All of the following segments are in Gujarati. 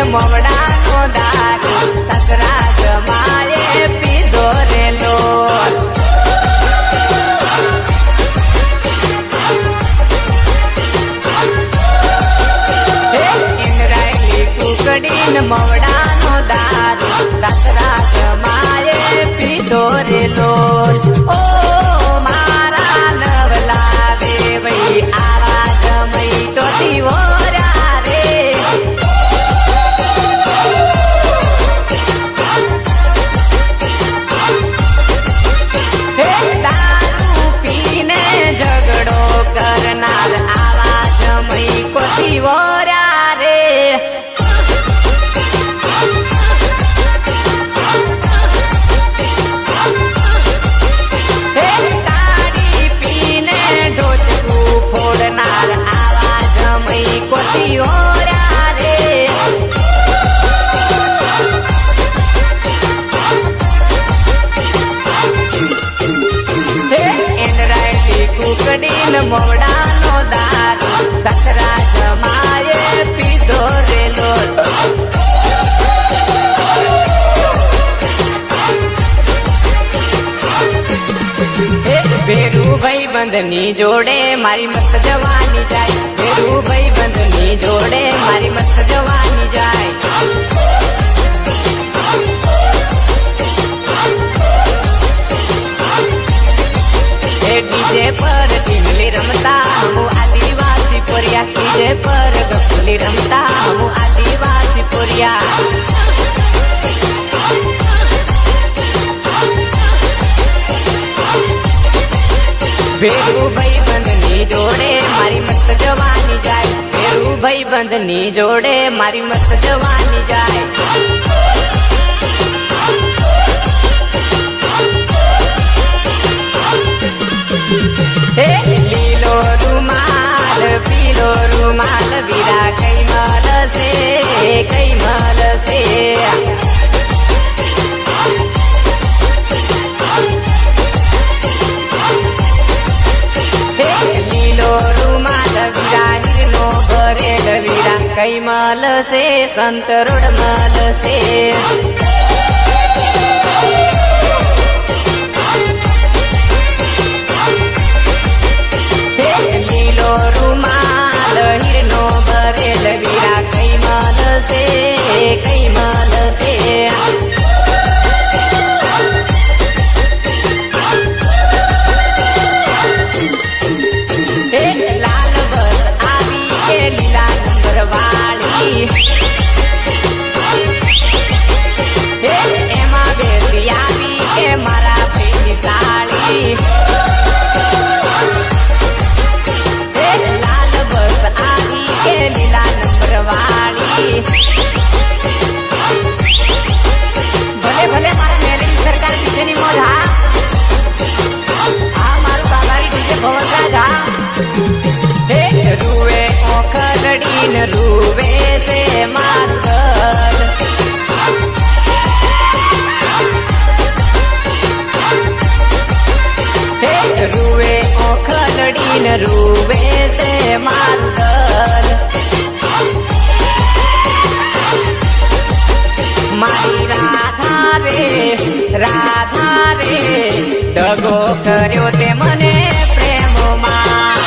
મવડા નો દારૂ સસરા જમાએ પીધો રેલો ઇન્દ્રાયલી કુકડીન મવડા નો દારૂ સસરા જમાએ પીધો રેલો ઓ મારા નવલા વે વઈ આવા જમઈ તો દીવોરા રે દારૂ પીને ઝઘડો કરનાર આવા જમઈ કો દીવોરા રે ફોડનાર આવા જમઈ કોતીઓરા રે ઇન્દ્રાયલી કુકડીન મવડા નો દારૂ સસરા જમાએ પીધો રેલો ભેરુ ભાઈ બંધની જોડે મારી મસ્ત જવાની જાય ભેરુ ભાઈ બંધની જોડે મારી મસ્ત જવાની જાય ડીજે પર ટીમલી રમતા હું આદિવાસી પોરિયા ડીજે પર ગફુલી રમતા હું આદિવાસી પોરિયા ભેરુ ભાઈ બંધની જોડે મારી મસ્ત જવાની જાય ભેરુ ભાઈ બંધની જોડે મારી મસ્ત જવાની જાય લીલો રૂમાલ પીલો રૂમાલ વીરા કઈ મળશે કઈ મળશે લીલો રૂમાલ વીરા નો ભરેલ વીરા કઈ મળશે સંત રોડ મળશે લીલો રૂમાલ હીરનો ભરેલ વીરા કઈ મળશે કઈ મળશે લાલ બસ આવી કે લીલા નંબર વાળી એમાં બેસી આવી કે મારા ભાઈની સાળી લાલ બસ આવી કે લીલા નંબર વાળી ભલે ભલે મારા મેલી સરકાર બીજેની મોજ હા મારું બાબારી ડીજે ભવનરાજ હા રૂવે ઓખલડીન રૂવે છે માતગલ રૂવે ઓખલડીન રૂવે છે માતગલ મારી રાધા રે દગો કર્યો તે મને પ્રેમમાં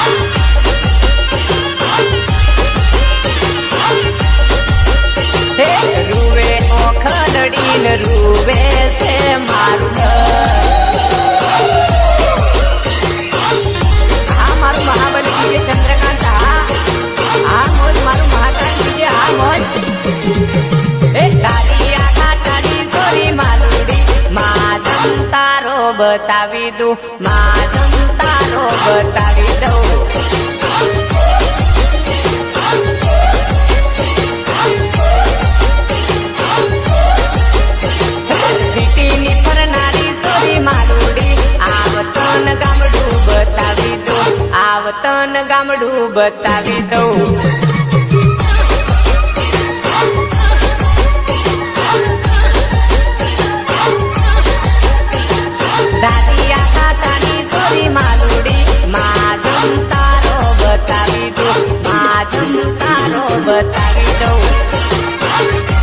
રૂવે ઓખલડીન રૂવે છે મારું આ મારું મહાબલી ડીજે ચંદ્રકાંત આ મોજ મારું મહાકાળ ડીજે આ મોજ તારી આખા તારી સોરી માલુડી માધમ તારો બતાવી દઉં માધમ તારો બતાવી દઉં સિટીની ફરનારી સોરી માલુડી આવતન ગામડું બતાવી દઉં આવતન ગામડું બતાવી દઉં દાદી આખા તારી સોરી માલુડી માધમ તારો બતાવી દઉં માધમ તારો બતાવી દઉં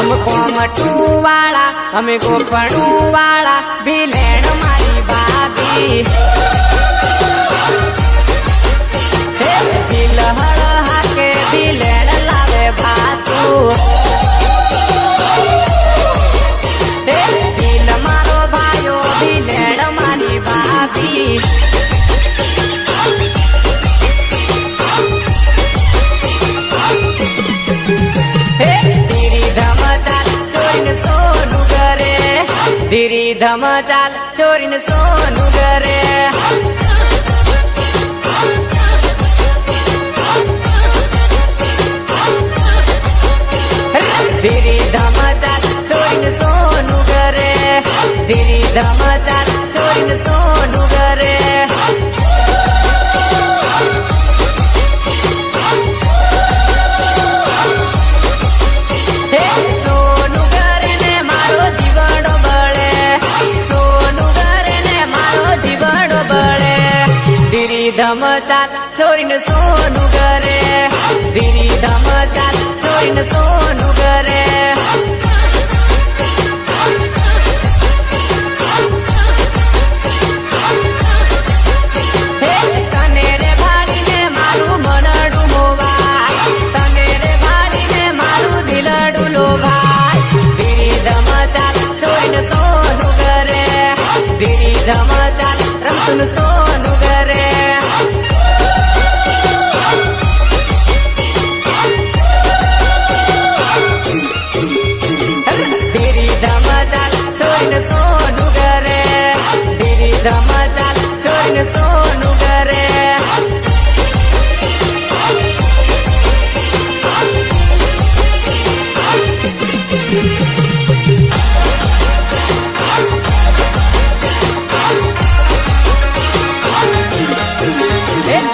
हम कोमटू वाला हमें गोपणू वाला भीलेण मारी भाभी दिलहड़ हाके भीलेण लावे भातू दिल मारो भायो भीलेण मारी भाभी धीरी धम चाल चोरीन सोनू करे धीरी धम चाल चोरीन सोनू करे धीरी धम चाल चोरीन सोनू करे धम चाल चोरीन सोनू करे धीरी धम चाल चोरीन सोनू करे तने रे भाड़ी ने मारू मनडू मोवाय तने रे भाड़ी ने मारू दिलडू लोभाय धीरी धम चाल चोरीन सोनू करे धीरी धम चाल रमतुन सोनू करे सोनू करे धीरी धम चाल चोरीन सोनू करे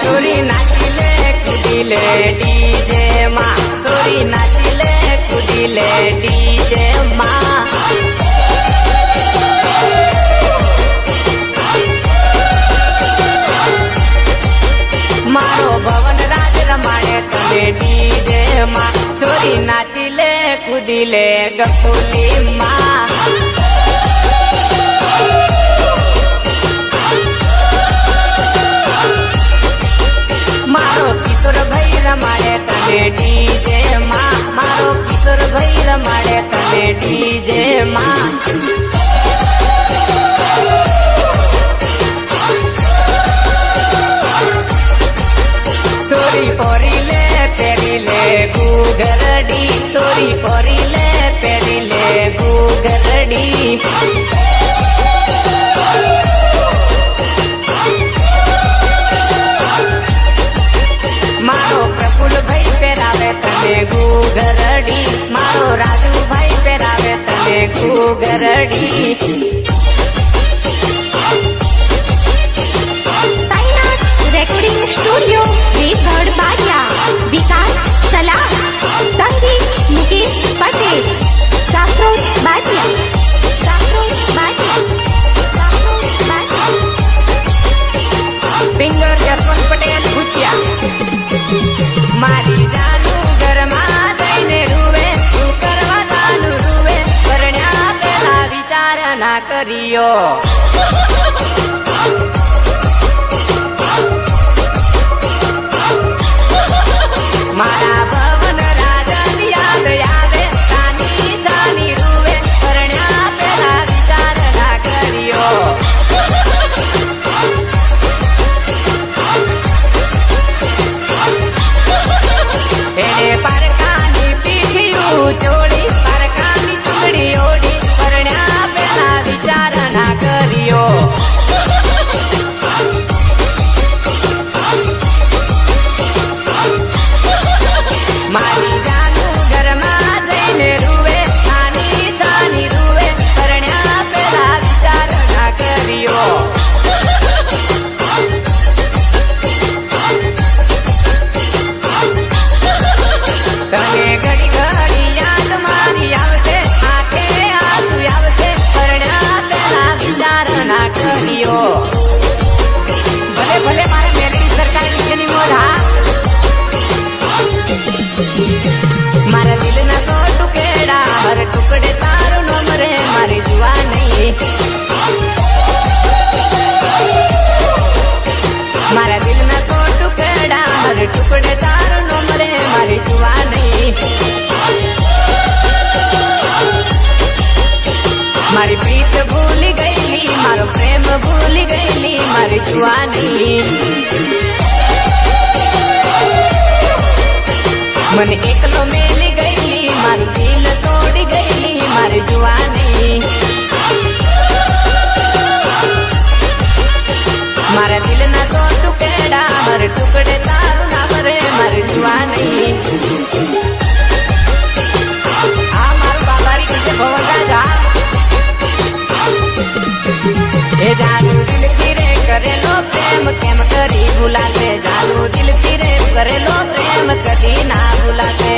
चोरी नाचिले कुदिले डीजे माँ चोरी नाचिले कुदिले डीजे माँ मारो भवन राज रमाड़े तने डीजे माँ चोरी नाचिले कुदिले गफुली माँ मारो किशोर भाई रमाड़े तने डीजे माँ मारो किशोर भाई रमाड़े तने डीजे माँ सोरी पोरीले पेरीले गुगरडी सोरी पोरीले पेरीले गुगरडी मारो प्रफुल्ल भाई पेरावे तने गुगरडी मारो राजू भाई पेरावे तने गुगरडी रेकॉर्डिंग स्टूडियो रेतगढ़ बारिया विकास सलाह संगीत मुकेश पटेल साफरोज बारिया सिंगर जसवंत पटेल भुजिया मारी जानू घरमा जईने रुवे तू करवा जानू रुवे परण्या पेला विचार ना करियो मारा भवन राजन याद आवे तानी जानी रुवे परण्या पेला विचार ना करियो एने परकानी पीठियू चोड़ी परकानी चुगड़ी ओड़ी परण्या पेला विचार ना करियो મારી પ્રીત ભૂલી ગયેલી, મારો પ્રેમ ભૂલી ગયેલી, મારી જુવાની મને એકલો મેલી ગયેલી, મારું દિલ તોડી ગયેલી, મારી જુવાની મારા દિલના તો ટુકડા, મારે ટુકડે તારું નામ રે, મારી જુવાની આ મારું બાબારી ડીજે ભવન રાજા એ જાનું દિલથી રે કરેલો પ્રેમ કેમ કરી ભૂલાશે, જાનું દિલથી રે કરેલો પ્રેમ કદી ના ભૂલાશે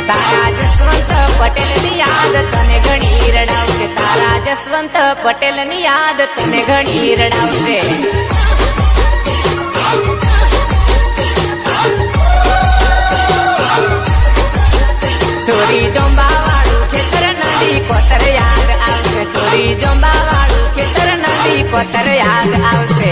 તારા જસવંત પટેલની યાદ તને ઘણી રડાવશે, તારા જસવંત પટેલની યાદ તને ઘણી રડાવશે ચોરી જોંબા વાળું ખેતર નદી કોતર યાદ આવશે, ચોરી જોંબા વાળું ખેતર નદી કોતર યાદ આવશે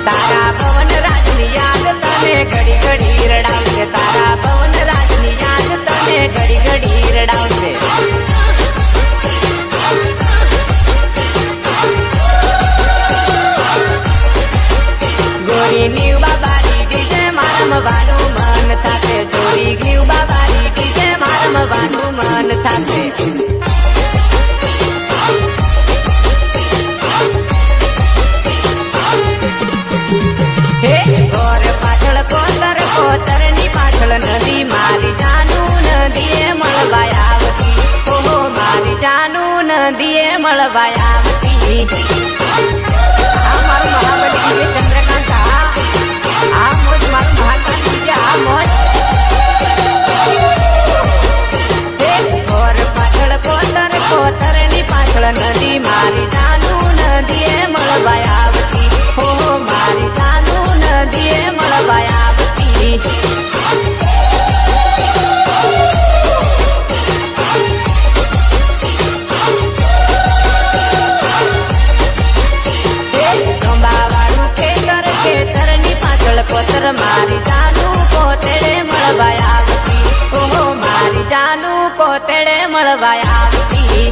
તારા ભવન રાજની યાદ તને ઘડી ઘડી રડાવશે, તારા ભવન રાજની યાદ તને ઘડી ઘડી રડાવશે ગોરી નીવ બાબારી ડીજે મારમવાનું મન થાશે, ચોરી નીવ બાબારી ડીજે મારમવાનું મન થાશે હે ઘર પાછળ કોતર, કોતરની પાછળ નદી, મારી જાનું નદીએ મળવા આવતી, ઓહો મારી જાનું નદીએ મળવા આવતી આ મારું મહાબલી ડીજે ચંદ્રકાંત આ મોજ મારું મહાકાંત ડીજે આ મોજ હે ઘર પાછળ કોતર, કોતરની પાછળ નદી, મારી જાનું નદીએ મળવા આવતી, ઓહો મારી જાનું નદીએ મળવા આવતી કોતર મારી જાનું કોતેડે મળવા આવતી, ઓહો મારી જાનું કોતેડે મળવા આવતી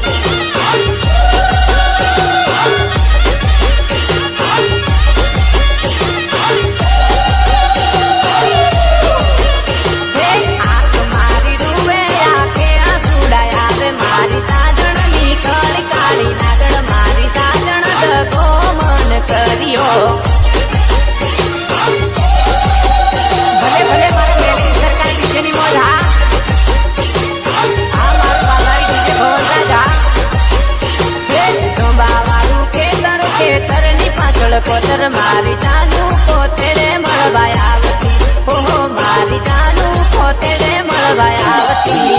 હે આંખ મારી રૂવે આંખે આંસુડા આવે, મારી સાજણની કાળી કાળી નાગણ, મારી સાજણ દગો મન કર્યો કોતર મારી જાનું કોતેડે મળવા આવતી, ઓહો મારી જાનું કોતેડે મળવા આવતી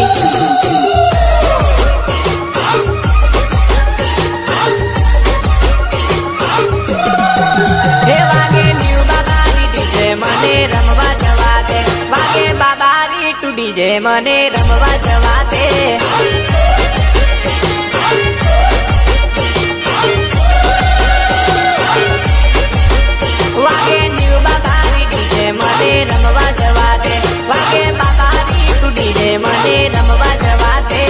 હે વાગે ન્યુ બાબારી ડીજે મને રમવા જવા દે, વાગે બાબારી ટુ ડીજે મને રમવા જવા દે વાગે ન્યુ બાબારી ડીજે મને રમવા જવા દે, વાગે બાબારી ટુ ડીજે મને રમવા જવા દે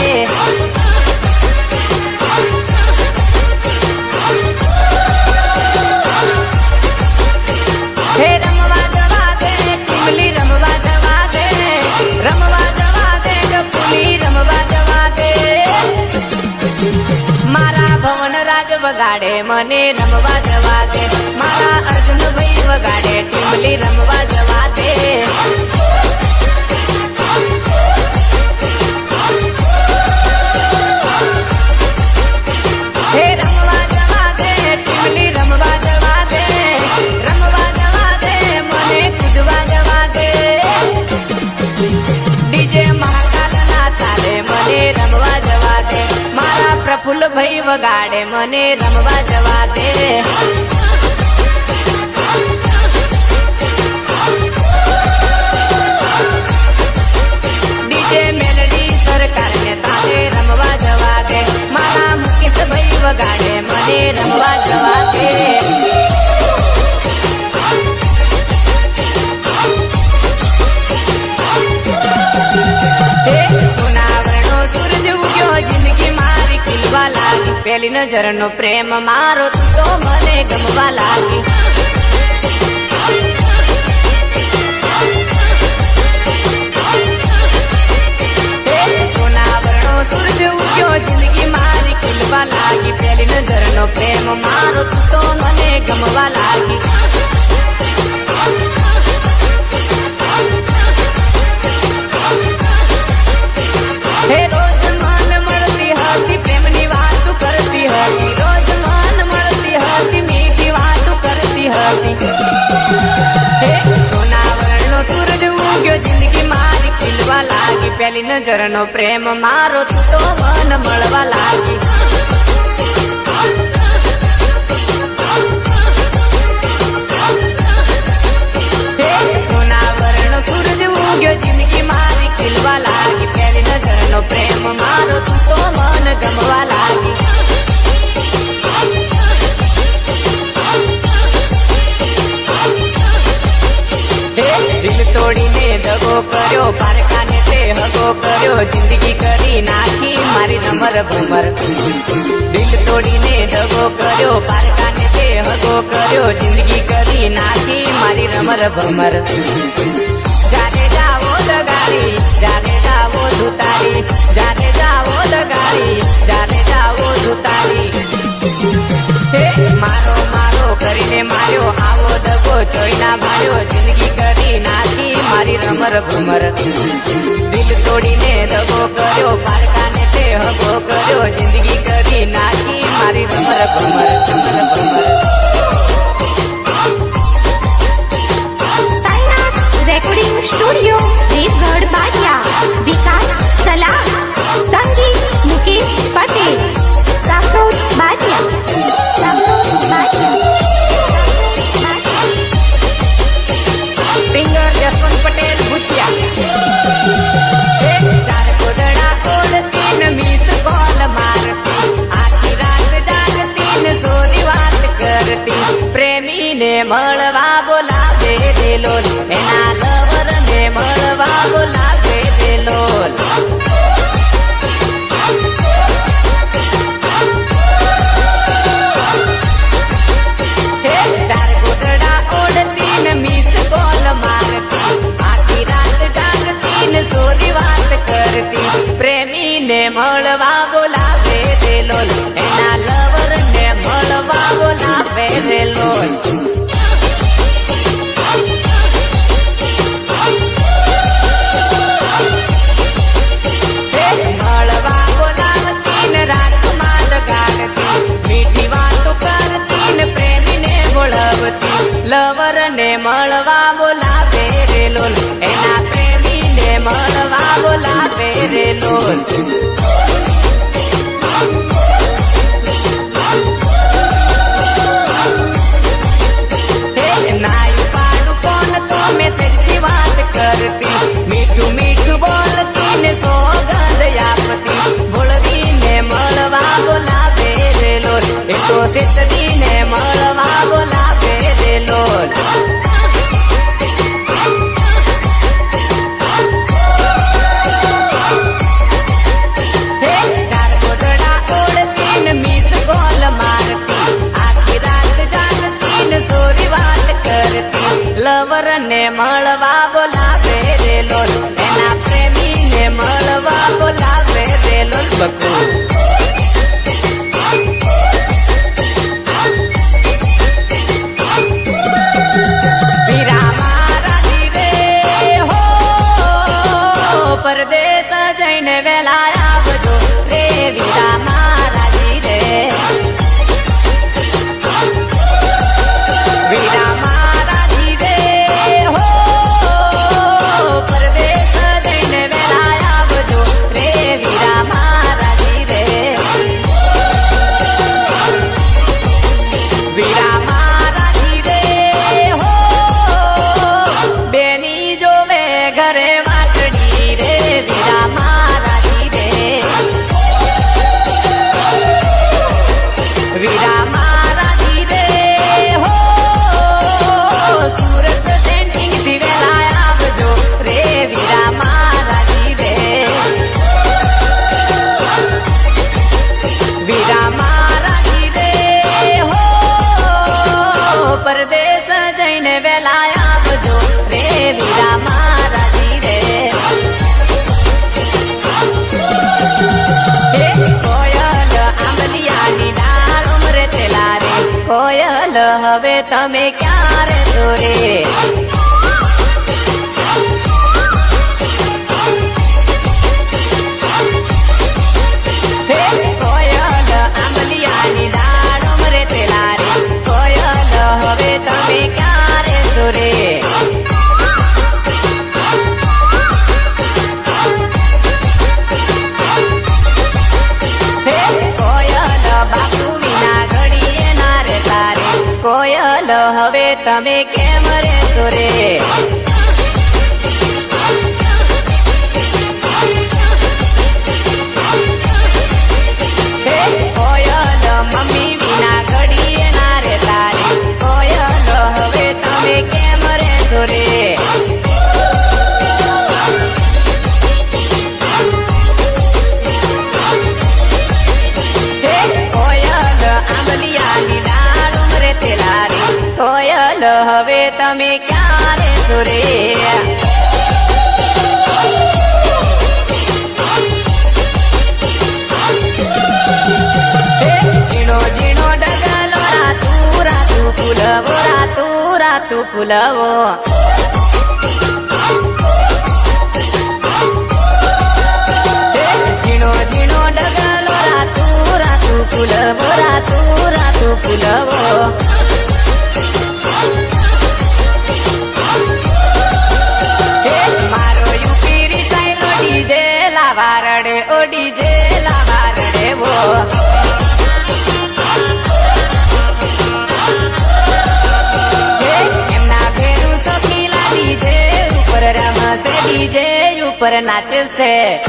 હે રમવા જવા દે ટીમલી, રમવા જવા દે, રમવા જવા દે ગપુલી, રમવા જવા દે મારા ભવન રાજ વગાડે મને રમવા જવા દે, મારા અર્જુન ભાઈ વગાડે ટીમલી, રમવા જવા દે હે રમવા જવા દે ટીમલી, રમવા જવા દે, રમવા જવા દે મને કૂદવા જવા દે ડીજે મહાકાલ ના તાલે મને રમવા જવા દે, મારા પ્રફુલ્લ ભાઈ વગાડે મને રમવા જવા દે ડીજે મેલડી સરકારને તાલે રમવા જવા દે, મારા મુકેશ ભાઈ વગાડે મને પેલી નજરનો પ્રેમ મારો તું તો મને ગમવા લાગી. સોના વર્ણો સૂરજ ઉગ્યો જિંદગી મારી ખીલવા લાગી. પેલી નજરનો પ્રેમ મારો તું તો મને ગમવા લાગી. હે રોજ મન મળતી હતી પ્રેમની વાતો કરતી હતી. રોજ મન મળતી હતી મીઠી વાતો કરતી હતી. હે સોના વર્ણનો સૂરજ ઉગ્યો જિંદગી મારી ખીલવા લાગી. પેલી નજરનો પ્રેમ મારો તું તો મન મળવા લાગી. હે સોના વર્ણનો સૂરજ ઉગ્યો જિંદગી મારી ખીલવા લાગી. પેલી નજરનો પ્રેમ મારો તું તો મન ગમવા લાગી. દિલ તોડીને દગો કર્યો પારકાને તે હગો કર્યો જિંદગી કરી નાખી મારી નમર ભમર. દિલ તોડીને દગો કર્યો પારકાને તે હગો કર્યો જિંદગી કરી નાખી મારી નમર ભમર. જાને જાવો દગાડી જાને જાવો ધુતારી જાને જાવો દગાડી જાને જાવો ધુતારી. હે મારો મારો કરીને માર્યો આવો દગો જોઈ ના ભાડ્યો જિંદગી કરી નાખી મારી રમર ભમર. દિલ તોડીને દગો કર્યો પારકાને તે હગો કર્યો જિંદગી કરી નાખી મારી રમર ભમર રમર ભમર. Recording studio Devgadh Baria. વિકાસ સલાહ, સંગીત મુકેશ પટેલ, સાફરોદ બારિયા. સિંગર જસવંત પટેલ ભૂતિયા. ચાર કોદડા ઓળતી ને મીસ કોલ મારતી આખી રાત જાગતી ને સોરી વાત કરતી. પ્રેમીને મળવા બોલાવે દેલોલ એના લવર ને મળવા બોલાવે દેલોલ. ચાર કોદડા ઓળતી ને મીસ કોલ મારતી આખી રાત જાગતી ને સોરી વાત કરતી. પ્રેમીને મળવા બોલાવે દેલોલ એના લવર ને મળવા બોલાવે દેલોલ. મળવા બોલાવતી ને રાતમાં જગાડતી મીઠી વાતો કરતી ને પ્રેમીને બોલાવતી. લવર ને મળવા બોલાવે રેલોલ એના પ્રેમીને મળવા બોલાવે રેલોલ. નાયું પાડું કોણ તો મેસેજથી વાત કરતી મીઠું મીઠું બોલતી ને સોગંદ આપતી. બોલવીને મળવા બોલાવે રેલોલ એ તો સેતરીને મળવા બોલાવે રેલોલ. ચાર ગોદડા ઓળતી ને મીસ કોલ મારતી આખી રાત જાગતી ને સોરી વાત કરતી. લવર ને મળવા બોલાવે રેલોલ એના પ્રેમીને મળવા બોલાવે રેલોલ. બકુ તમે ક્યારે દોરે કોયલ આંબલિયાની ડાળો મરે તેલા રે કોયલ હવે તમે ક્યારે દોરે કોયલ હવે તમે કેમ રહેશો રે કોયલ મમ્મી વિના ઘડીએ ના રહેતા રે કોયલ હવે તમે કેમ રહેશો રે કોયલ આંબલિયાની કોયલ હવે તમે ક્યારે સુરે ઝીણો ઝીણો ડગલો રાતું રાતું ફૂલવો રાતું રાતું ફૂલવો ઝીણો ઝીણો ડગલો રાતું રાતું ફૂલવો રાતું રાતું ફૂલવો વારડે ઓડી જેલા વારડે વો એમના ભેરું સખીલા ડીજે ઉપર રમશે ડીજે ઉપર નાચશે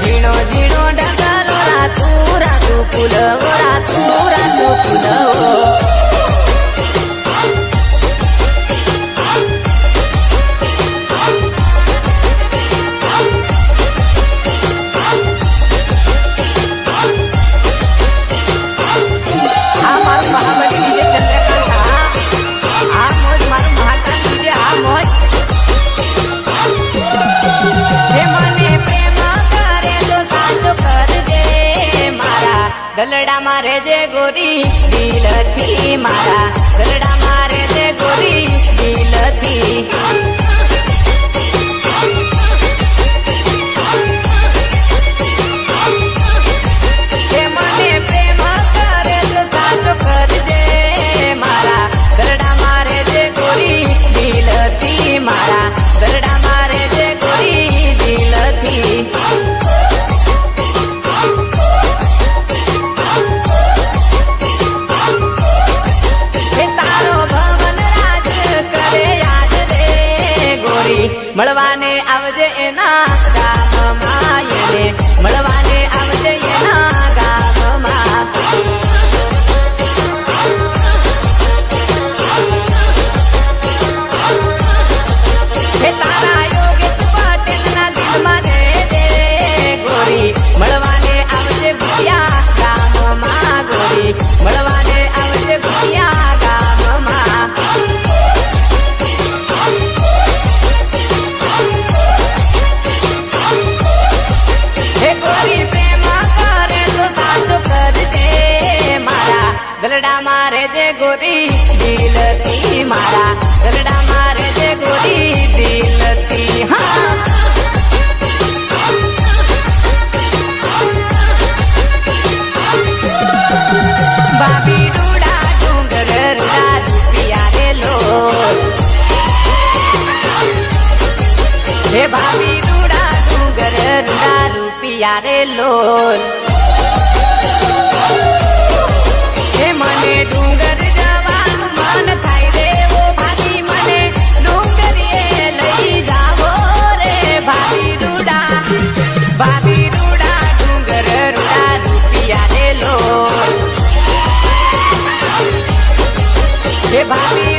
ઝીણો ઝીણો ડગલો રાતું રાતું ફૂલવો રાતું રાતું ફૂલવો ગલડા મારે જે ગોરી દિલથી મારા ગલડા મારે જે ગોરી દિલથી મને પ્રેમ કરે તો સાચો કરજે મારા ગલડા મારે જે ગોરી દિલથી મારા ગલડા મારે જે ગોરી દિલથી મળવાને આવજે એના ગામમાં એને મળવાને આવજે એના ગામમાં તારા યોગેશ પટેલના દિલમાં દે ગોરી મળવાને આવજે ભૂયા ગામમાં ગોરી મળવાને આવજે ભૂયા ગામમાં ગલડા મારે જે ગોરી દિલથી મારા ગલડા મારે જે ગોરી દિલથી હા ભાભી રૂડા ડુંગર રૂડા રૂપિયા રે લોલ હે ભાભી રૂડા ડુંગર રૂડા રૂપિયા રે લોલ મને ડુંગર જવાનું મન થાય રે ઓ ભાભી મને ડુંગરીએ લઈ જાવો રે ભાભી રૂડા ડુંગર રૂડા રૂપિયા લે લો હે ભાભી